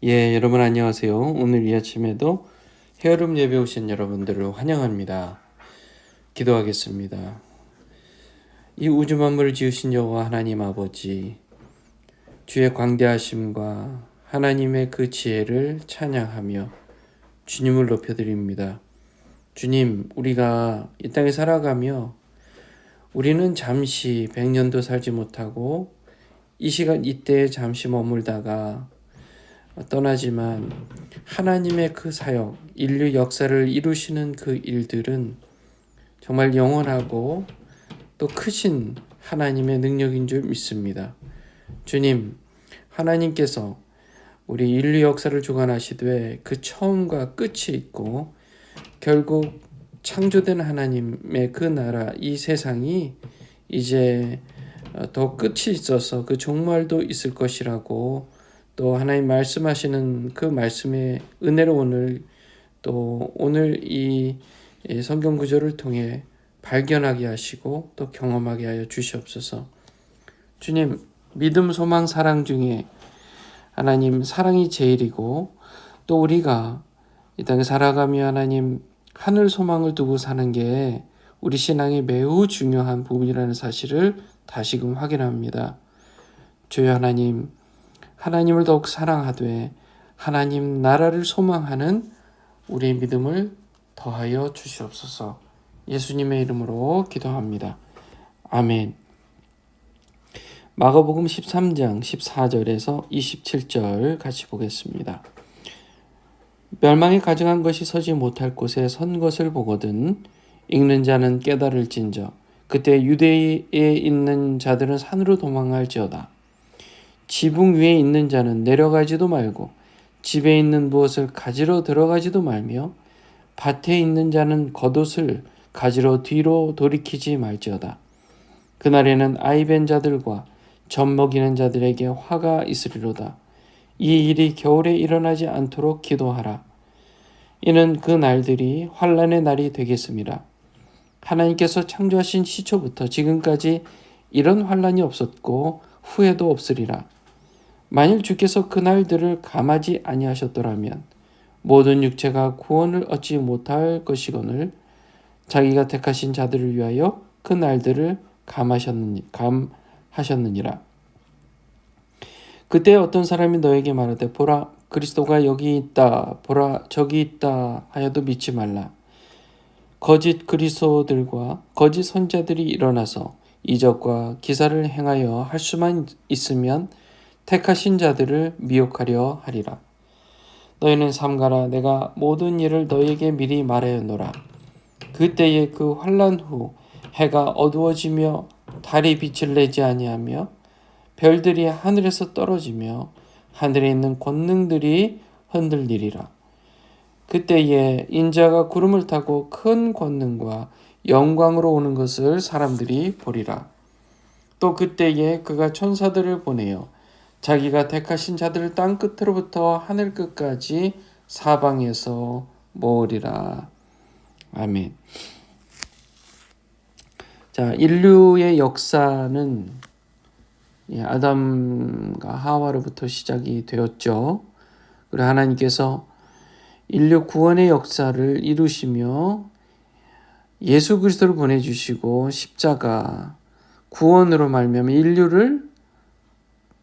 여러분 안녕하세요. 오늘 이 아침에도 헤어룸 예배 오신 여러분들을 환영합니다. 기도하겠습니다. 이 우주 만물을 지으신 여호와 하나님 아버지, 주의 광대하심과 하나님의 그 지혜를 찬양하며 주님을 높여드립니다. 주님, 우리가 이 땅에 살아가며 우리는 잠시 100년도 살지 못하고 이 시간 이때에 잠시 머물다가 떠나지만 하나님의 그 사역, 인류 역사를 이루시는 그 일들은 정말 영원하고 또 크신 하나님의 능력인 줄 믿습니다. 주님, 하나님께서 우리 인류 역사를 주관하시되 그 처음과 끝이 있고 결국 창조된 하나님의 그 나라, 이 세상이 이제 더 끝이 있어서 그 종말도 있을 것이라고 또 하나님 말씀하시는 그 말씀의 은혜로 오늘 이 성경 구절을 통해 발견하게 하시고 또 경험하게 하여 주시옵소서. 주님, 믿음, 소망, 사랑 중에 하나님 사랑이 제일이고 또 우리가 이 땅에 살아가며 하나님 하늘 소망을 두고 사는 게 우리 신앙의 매우 중요한 부분이라는 사실을 다시금 확인합니다. 주여 하나님, 하나님을 더욱 사랑하되 하나님 나라를 소망하는 우리의 믿음을 더하여 주시옵소서. 예수님의 이름으로 기도합니다. 아멘. 마가복음 13장 14절에서 27절 같이 보겠습니다. 멸망에 가증한 것이 서지 못할 곳에 선 것을 보거든 읽는 자는 깨달을진저 그때 유대에 있는 자들은 산으로 도망할지어다. 지붕 위에 있는 자는 내려가지도 말고 집에 있는 무엇을 가지러 들어가지도 말며 밭에 있는 자는 겉옷을 가지러 뒤로 돌이키지 말지어다. 그날에는 아이벤 자들과 젖 먹이는 자들에게 화가 있으리로다. 이 일이 겨울에 일어나지 않도록 기도하라. 이는 그 날들이 환난의 날이 되겠습니다. 하나님께서 창조하신 시초부터 지금까지 이런 환난이 없었고 후에도 없으리라. 만일 주께서 그 날들을 감하지 아니하셨더라면 모든 육체가 구원을 얻지 못할 것이거늘 자기가 택하신 자들을 위하여 그 날들을 감하셨느니라. 그때 어떤 사람이 너에게 말하되 보라 그리스도가 여기 있다 보라 저기 있다 하여도 믿지 말라. 거짓 그리스도들과 거짓 선자들이 일어나서 이적과 기사를 행하여 할 수만 있으면 택하신 자들을 미혹하려 하리라. 너희는 삼가라. 내가 모든 일을 너희에게 미리 말하였노라. 그때에 그 환난 후 해가 어두워지며 달이 빛을 내지 아니하며 별들이 하늘에서 떨어지며 하늘에 있는 권능들이 흔들리리라. 그때에 인자가 구름을 타고 큰 권능과 영광으로 오는 것을 사람들이 보리라. 또 그때에 그가 천사들을 보내어 자기가 택하신 자들을 땅 끝으로부터 하늘 끝까지 사방에서 모으리라. 아멘. 자, 인류의 역사는 아담과 하와로부터 시작이 되었죠. 그리고 하나님께서 인류 구원의 역사를 이루시며 예수 그리스도를 보내주시고 십자가 구원으로 말미암아 인류를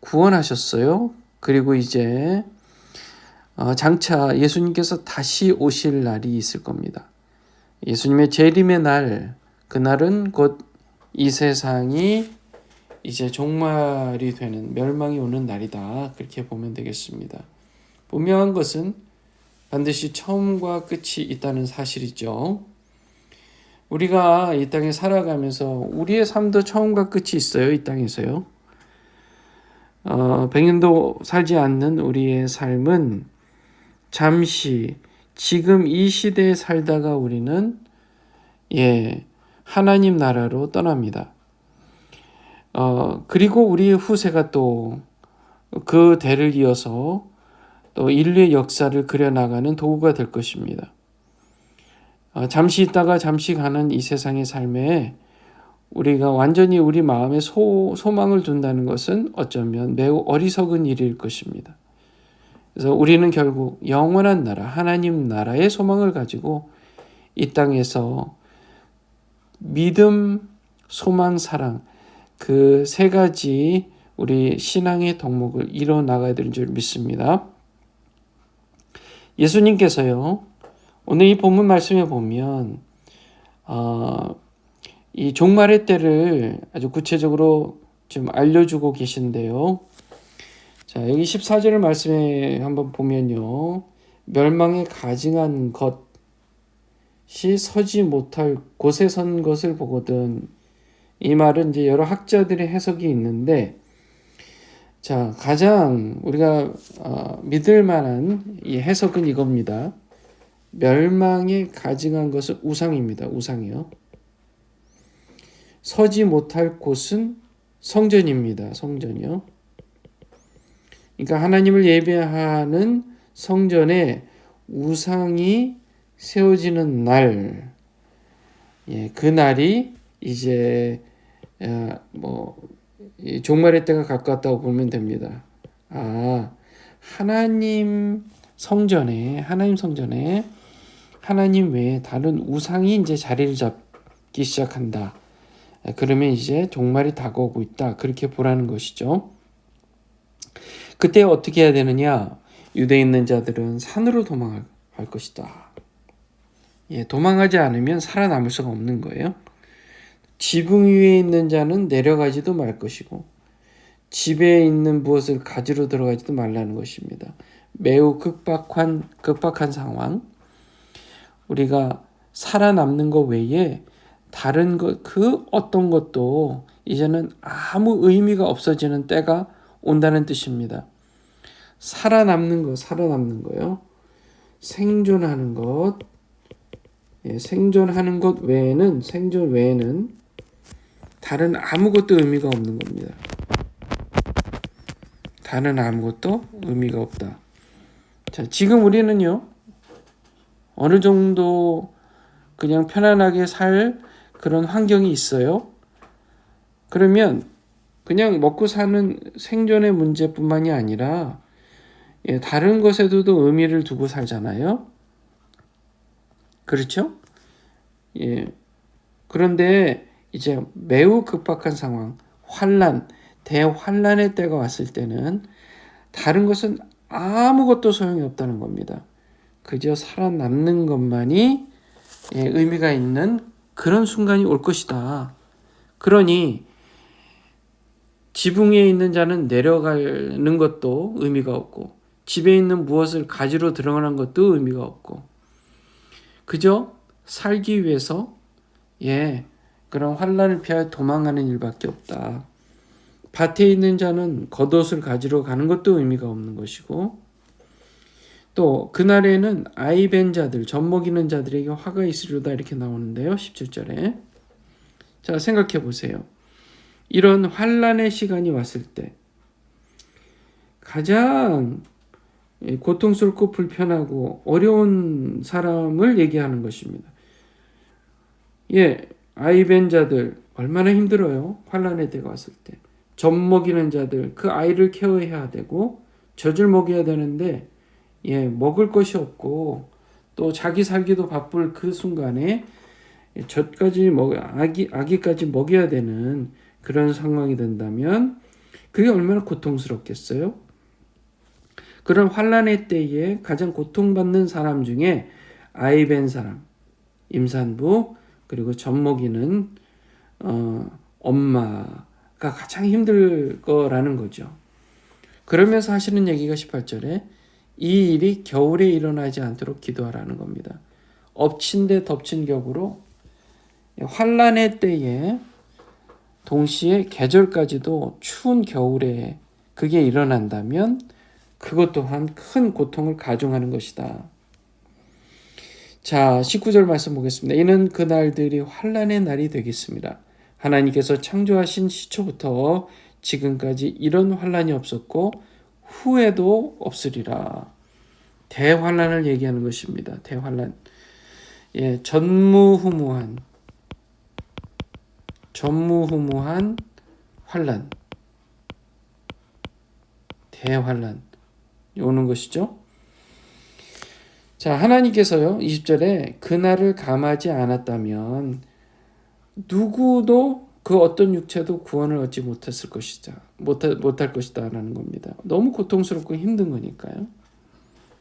구원하셨어요. 그리고 이제 장차 예수님께서 다시 오실 날이 있을 겁니다. 예수님의 재림의 날, 그날은 곧 이 세상이 이제 종말이 되는, 멸망이 오는 날이다. 그렇게 보면 되겠습니다. 분명한 것은 반드시 처음과 끝이 있다는 사실이죠. 우리가 이 땅에 살아가면서 우리의 삶도 처음과 끝이 있어요. 이 땅에서요. 100년도 살지 않는 우리의 삶은 잠시 지금 이 시대에 살다가 우리는 하나님 나라로 떠납니다. 그리고 우리의 후세가 또 그 대를 이어서 또 인류의 역사를 그려나가는 도구가 될 것입니다. 잠시 있다가 잠시 가는 이 세상의 삶에 우리가 완전히 우리 마음에 소망을 둔다는 것은 어쩌면 매우 어리석은 일일 것입니다. 그래서 우리는 결국 영원한 나라, 하나님 나라의 소망을 가지고 이 땅에서 믿음, 소망, 사랑 그 세 가지 우리 신앙의 덕목을 이뤄 나가야 되는 줄 믿습니다. 예수님께서요, 오늘 이 본문 말씀에 보면 이 종말의 때를 아주 구체적으로 좀 알려주고 계신데요. 자, 여기 14절 말씀에 한번 보면요. 멸망에 가증한 것이 서지 못할 곳에 선 것을 보거든. 이 말은 이제 여러 학자들의 해석이 있는데, 자, 가장 우리가 믿을 만한 이 해석은 이겁니다. 멸망에 가증한 것은 우상입니다. 우상이요. 서지 못할 곳은 성전입니다. 성전이요. 그러니까 하나님을 예배하는 성전에 우상이 세워지는 날, 그 날이 이제 종말의 때가 가까웠다고 보면 됩니다. 하나님 성전에 하나님 외에 다른 우상이 이제 자리를 잡기 시작한다. 그러면 이제 종말이 다가오고 있다. 그렇게 보라는 것이죠. 그때 어떻게 해야 되느냐? 유대에 있는 자들은 산으로 도망할 것이다. 도망하지 않으면 살아남을 수가 없는 거예요. 지붕 위에 있는 자는 내려가지도 말 것이고 집에 있는 무엇을 가지러 들어가지도 말라는 것입니다. 매우 극박한 상황. 우리가 살아남는 것 외에 다른 것, 그 어떤 것도 이제는 아무 의미가 없어지는 때가 온다는 뜻입니다. 살아남는 거요. 생존하는 것, 생존 외에는 다른 아무것도 의미가 없는 겁니다. 다른 아무것도 의미가 없다. 자, 지금 우리는요, 어느 정도 그냥 편안하게 살 그런 환경이 있어요. 그러면 그냥 먹고 사는 생존의 문제뿐만이 아니라 다른 것에도 의미를 두고 살잖아요. 그렇죠? 그런데 이제 매우 급박한 상황, 대환란의 때가 왔을 때는 다른 것은 아무것도 소용이 없다는 겁니다. 그저 살아남는 것만이 의미가 있는 그런 순간이 올 것이다. 그러니 지붕 위에 있는 자는 내려가는 것도 의미가 없고 집에 있는 무엇을 가지러 들어가는 것도 의미가 없고 그저 살기 위해서 그런 환난을 피하여 도망가는 일밖에 없다. 밭에 있는 자는 겉옷을 가지러 가는 것도 의미가 없는 것이고 또 그날에는 아이벤 자들, 젖먹이는 자들에게 화가 있으리로다 이렇게 나오는데요. 17절에. 자, 생각해 보세요. 이런 환난의 시간이 왔을 때 가장 고통스럽고 불편하고 어려운 사람을 얘기하는 것입니다. 아이벤 자들 얼마나 힘들어요. 환난의 때가 왔을 때. 젖 먹이는 자들 그 아이를 케어해야 되고 젖을 먹여야 되는데 먹을 것이 없고 또 자기 살기도 바쁠 그 순간에 아기까지 먹여야 되는 그런 상황이 된다면 그게 얼마나 고통스럽겠어요? 그런 환난의 때에 가장 고통받는 사람 중에 아이벤 사람, 임산부 그리고 젖 먹이는 엄마가 가장 힘들 거라는 거죠. 그러면서 하시는 얘기가 18절에 이 일이 겨울에 일어나지 않도록 기도하라는 겁니다. 엎친 데 덮친 격으로 환난의 때에 동시에 계절까지도 추운 겨울에 그게 일어난다면 그것 또한 큰 고통을 가중하는 것이다. 자, 19절 말씀 보겠습니다. 이는 그 날들이 환난의 날이 되겠습니다. 하나님께서 창조하신 시초부터 지금까지 이런 환난이 없었고 후에도 없으리라. 대환난을 얘기하는 것입니다. 대환난. 전무후무한 환난. 대환난. 오는 것이죠. 자, 하나님께서요, 20절에 그날을 감하지 않았다면 누구도 그 어떤 육체도 구원을 얻지 못했을 것이다. 못할 것이다 라는 겁니다. 너무 고통스럽고 힘든 거니까요.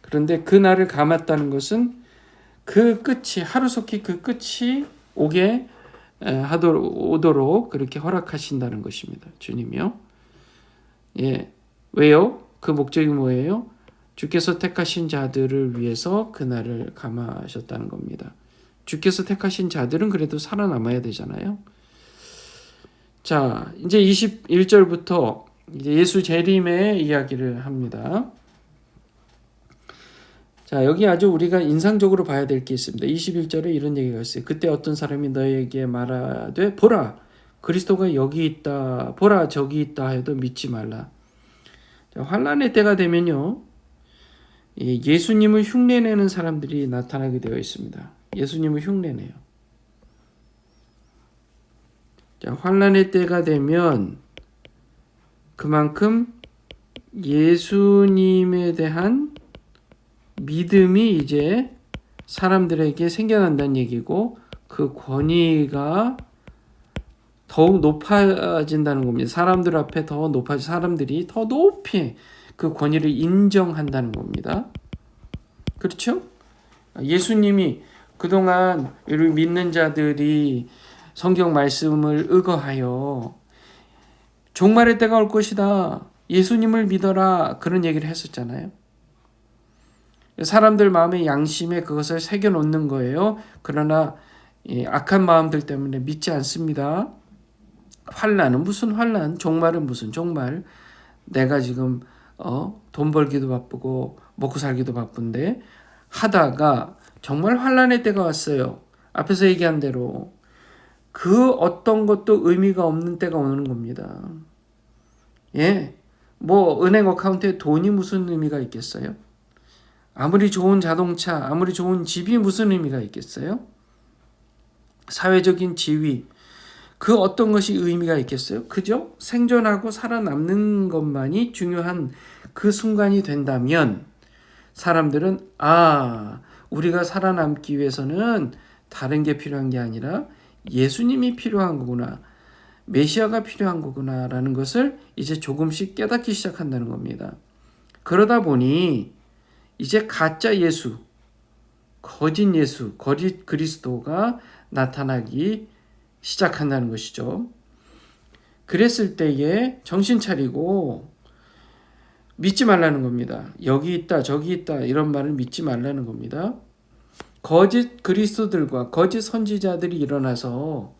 그런데 그 날을 감았다는 것은 그 끝이, 하루속히 그 끝이 오도록 그렇게 허락하신다는 것입니다. 주님이요. 예. 왜요? 그 목적이 뭐예요? 주께서 택하신 자들을 위해서 그날을 감하셨다는 겁니다. 주께서 택하신 자들은 그래도 살아남아야 되잖아요. 자, 이제 21절부터 이제 예수 재림의 이야기를 합니다. 자, 여기 아주 우리가 인상적으로 봐야 될 게 있습니다. 21절에 이런 얘기가 있어요. 그때 어떤 사람이 너에게 말하되 보라, 그리스도가 여기 있다, 보라 저기 있다 해도 믿지 말라. 자, 환난의 때가 되면요, 예수님을 흉내내는 사람들이 나타나게 되어 있습니다. 예수님을 흉내내요. 자, 환난의 때가 되면 그만큼 예수님에 대한 믿음이 이제 사람들에게 생겨난다는 얘기고, 그 권위가 더욱 높아진다는 겁니다. 사람들 앞에 더 높아져, 사람들이 더 높이 그 권위를 인정한다는 겁니다. 그렇죠? 예수님이 그동안 믿는 자들이 성경 말씀을 의거하여 종말의 때가 올 것이다, 예수님을 믿어라, 그런 얘기를 했었잖아요. 사람들 마음의 양심에 그것을 새겨놓는 거예요. 그러나 악한 마음들 때문에 믿지 않습니다. 환난은 무슨 환난, 종말은 무슨 종말. 내가 지금 돈 벌기도 바쁘고 먹고 살기도 바쁜데 하다가 정말 환난의 때가 왔어요. 앞에서 얘기한 대로 그 어떤 것도 의미가 없는 때가 오는 겁니다. 예, 뭐 은행 어카운트에 돈이 무슨 의미가 있겠어요? 아무리 좋은 자동차, 아무리 좋은 집이 무슨 의미가 있겠어요? 사회적인 지위, 그 어떤 것이 의미가 있겠어요? 그죠? 생존하고 살아남는 것만이 중요한 그 순간이 된다면 사람들은 우리가 살아남기 위해서는 다른 게 필요한 게 아니라 예수님이 필요한 거구나, 메시아가 필요한 거구나 라는 것을 이제 조금씩 깨닫기 시작한다는 겁니다. 그러다 보니 이제 가짜 예수, 거짓 예수, 거짓 그리스도가 나타나기 시작한다는 것이죠. 그랬을 때에 정신 차리고 믿지 말라는 겁니다. 여기 있다, 저기 있다 이런 말을 믿지 말라는 겁니다. 거짓 그리스도들과 거짓 선지자들이 일어나서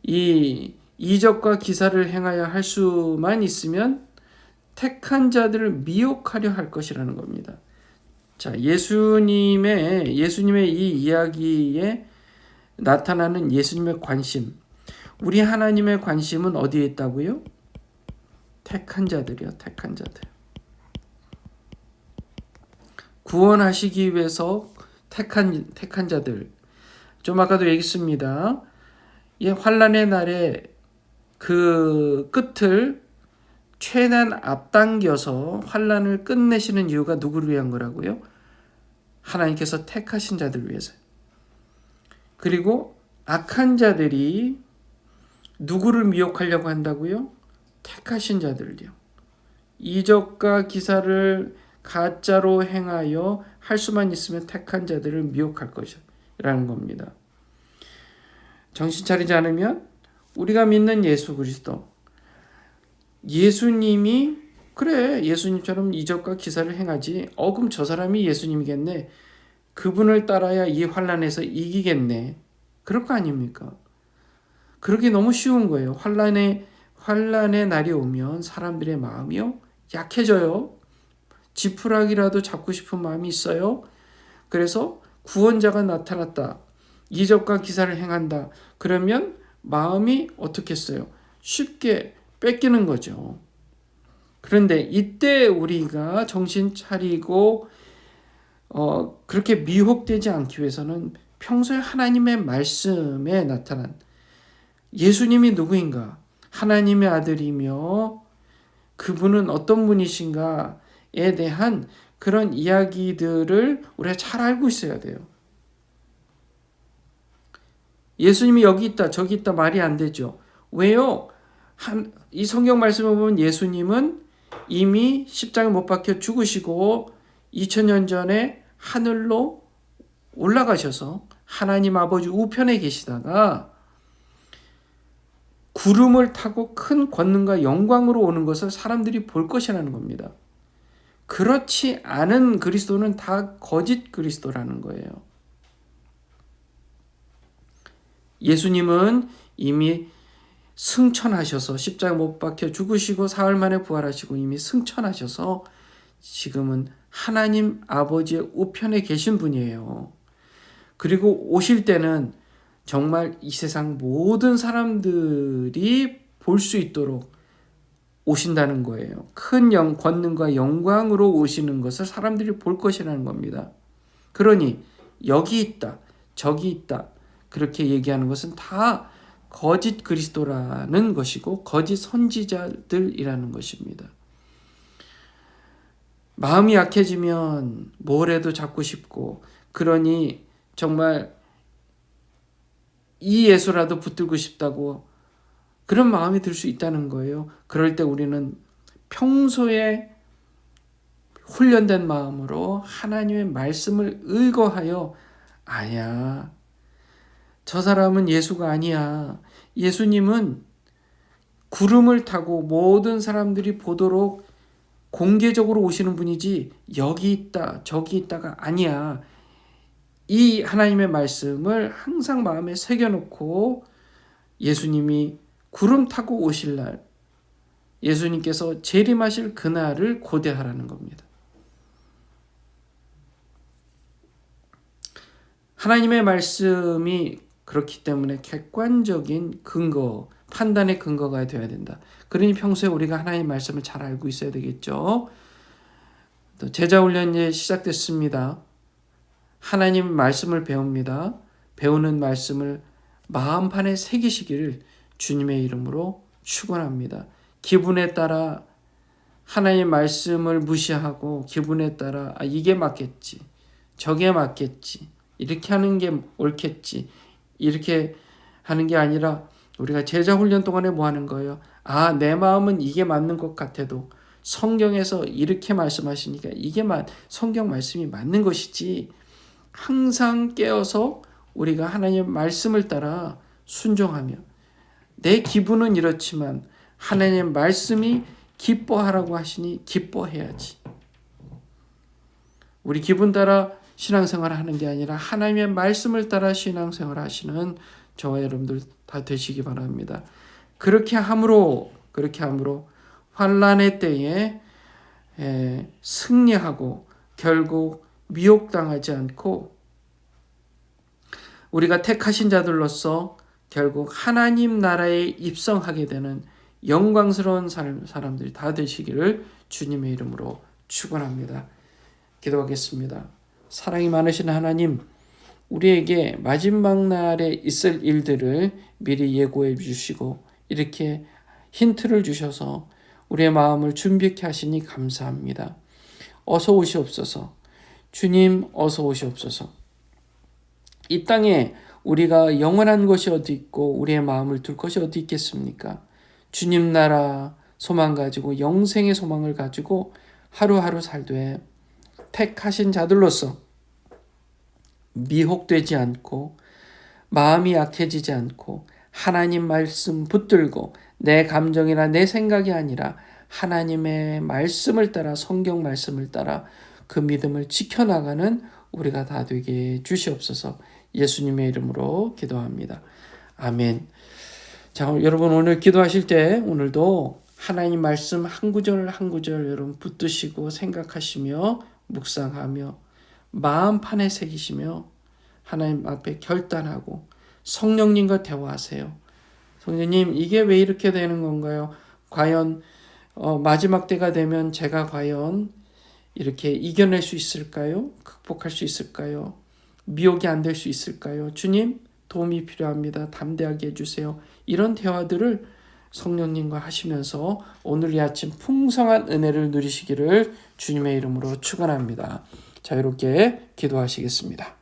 이 이적과 기사를 행하여 할 수만 있으면 택한 자들을 미혹하려 할 것이라는 겁니다. 자, 예수님의 이 이야기에 나타나는 예수님의 관심, 우리 하나님의 관심은 어디에 있다고요? 택한 자들이요, 택한 자들. 구원하시기 위해서 택한 자들. 좀 아까도 얘기했습니다. 환난의 날에 그 끝을 최대한 앞당겨서 환난을 끝내시는 이유가 누구를 위한 거라고요? 하나님께서 택하신 자들을 위해서요. 그리고 악한 자들이 누구를 미혹하려고 한다고요? 택하신 자들을요. 이적과 기사를 가짜로 행하여 할 수만 있으면 택한 자들을 미혹할 것이라는 겁니다. 정신 차리지 않으면 우리가 믿는 예수 그리스도, 예수님이 그래 예수님처럼 이적과 기사를 행하지, 그럼 저 사람이 예수님이겠네, 그분을 따라야 이 환난에서 이기겠네, 그럴 거 아닙니까? 그러기 너무 쉬운 거예요. 환난의 날이 오면 사람들의 마음이요 약해져요. 지푸라기라도 잡고 싶은 마음이 있어요. 그래서 구원자가 나타났다, 이적과 기사를 행한다, 그러면 마음이 어떻겠어요? 쉽게 뺏기는 거죠. 그런데 이때 우리가 정신 차리고 그렇게 미혹되지 않기 위해서는 평소에 하나님의 말씀에 나타난 예수님이 누구인가, 하나님의 아들이며 그분은 어떤 분이신가, 대한 그런 이야기들을 우리가 잘 알고 있어야 돼요. 예수님이 여기 있다 저기 있다 말이 안 되죠. 왜요? 이 성경 말씀을 보면 예수님은 이미 십자가에 못 박혀 죽으시고 2000년 전에 하늘로 올라가셔서 하나님 아버지 우편에 계시다가 구름을 타고 큰 권능과 영광으로 오는 것을 사람들이 볼 것이라는 겁니다. 그렇지 않은 그리스도는 다 거짓 그리스도라는 거예요. 예수님은 이미 승천하셔서 십자가에 못 박혀 죽으시고 사흘 만에 부활하시고 이미 승천하셔서 지금은 하나님 아버지의 우편에 계신 분이에요. 그리고 오실 때는 정말 이 세상 모든 사람들이 볼 수 있도록 오신다는 거예요. 큰 권능과 영광으로 오시는 것을 사람들이 볼 것이라는 겁니다. 그러니 여기 있다, 저기 있다 그렇게 얘기하는 것은 다 거짓 그리스도라는 것이고 거짓 선지자들이라는 것입니다. 마음이 약해지면 뭘 해도 잡고 싶고 그러니 정말 이 예수라도 붙들고 싶다고 그런 마음이 들 수 있다는 거예요. 그럴 때 우리는 평소에 훈련된 마음으로 하나님의 말씀을 의거하여 아니야. 저 사람은 예수가 아니야. 예수님은 구름을 타고 모든 사람들이 보도록 공개적으로 오시는 분이지 여기 있다 저기 있다가 아니야. 이 하나님의 말씀을 항상 마음에 새겨놓고 예수님이 구름 타고 오실 날 예수님께서 재림하실 그날을 고대하라는 겁니다. 하나님의 말씀이 그렇기 때문에 객관적인 근거, 판단의 근거가 되어야 된다. 그러니 평소에 우리가 하나님의 말씀을 잘 알고 있어야 되겠죠. 또 제자훈련이 이제 시작됐습니다. 하나님 말씀을 배웁니다. 배우는 말씀을 마음판에 새기시기를 주님의 이름으로 축원합니다. 기분에 따라 하나님의 말씀을 무시하고 기분에 따라 이게 맞겠지, 저게 맞겠지, 이렇게 하는 게 옳겠지, 이렇게 하는 게 아니라 우리가 제자 훈련 동안에 뭐 하는 거예요? 내 마음은 이게 맞는 것 같아도 성경에서 이렇게 말씀하시니까 이게 성경 말씀이 맞는 것이지. 항상 깨어서 우리가 하나님의 말씀을 따라 순종하며 내 기분은 이렇지만 하나님의 말씀이 기뻐하라고 하시니 기뻐해야지. 우리 기분 따라 신앙생활을 하는 게 아니라 하나님의 말씀을 따라 신앙생활을 하시는 저와 여러분들 다 되시기 바랍니다. 그렇게 함으로 환난의 때에 승리하고 결국 미혹당하지 않고 우리가 택하신 자들로서 결국 하나님 나라에 입성하게 되는 영광스러운 사람들이 다 되시기를 주님의 이름으로 축원합니다. 기도하겠습니다. 사랑이 많으신 하나님, 우리에게 마지막 날에 있을 일들을 미리 예고해 주시고 이렇게 힌트를 주셔서 우리의 마음을 준비케 하시니 감사합니다. 어서 오시옵소서. 주님 어서 오시옵소서. 이 땅에 우리가 영원한 것이 어디 있고 우리의 마음을 둘 것이 어디 있겠습니까? 주님 나라 소망 가지고 영생의 소망을 가지고 하루하루 살되 택하신 자들로서 미혹되지 않고 마음이 약해지지 않고 하나님 말씀 붙들고 내 감정이나 내 생각이 아니라 하나님의 말씀을 따라 성경 말씀을 따라 그 믿음을 지켜나가는 우리가 다 되게 주시옵소서. 예수님의 이름으로 기도합니다. 아멘. 자, 여러분 오늘 기도하실 때 오늘도 하나님 말씀 한 구절 한 구절 여러분 붙드시고 생각하시며 묵상하며 마음판에 새기시며 하나님 앞에 결단하고 성령님과 대화하세요. 성령님, 이게 왜 이렇게 되는 건가요? 과연 마지막 때가 되면 제가 과연 이렇게 이겨낼 수 있을까요? 극복할 수 있을까요? 미혹이 안 될 수 있을까요? 주님, 도움이 필요합니다. 담대하게 해주세요. 이런 대화들을 성령님과 하시면서 오늘 이 아침 풍성한 은혜를 누리시기를 주님의 이름으로 축원합니다. 자유롭게 기도하시겠습니다.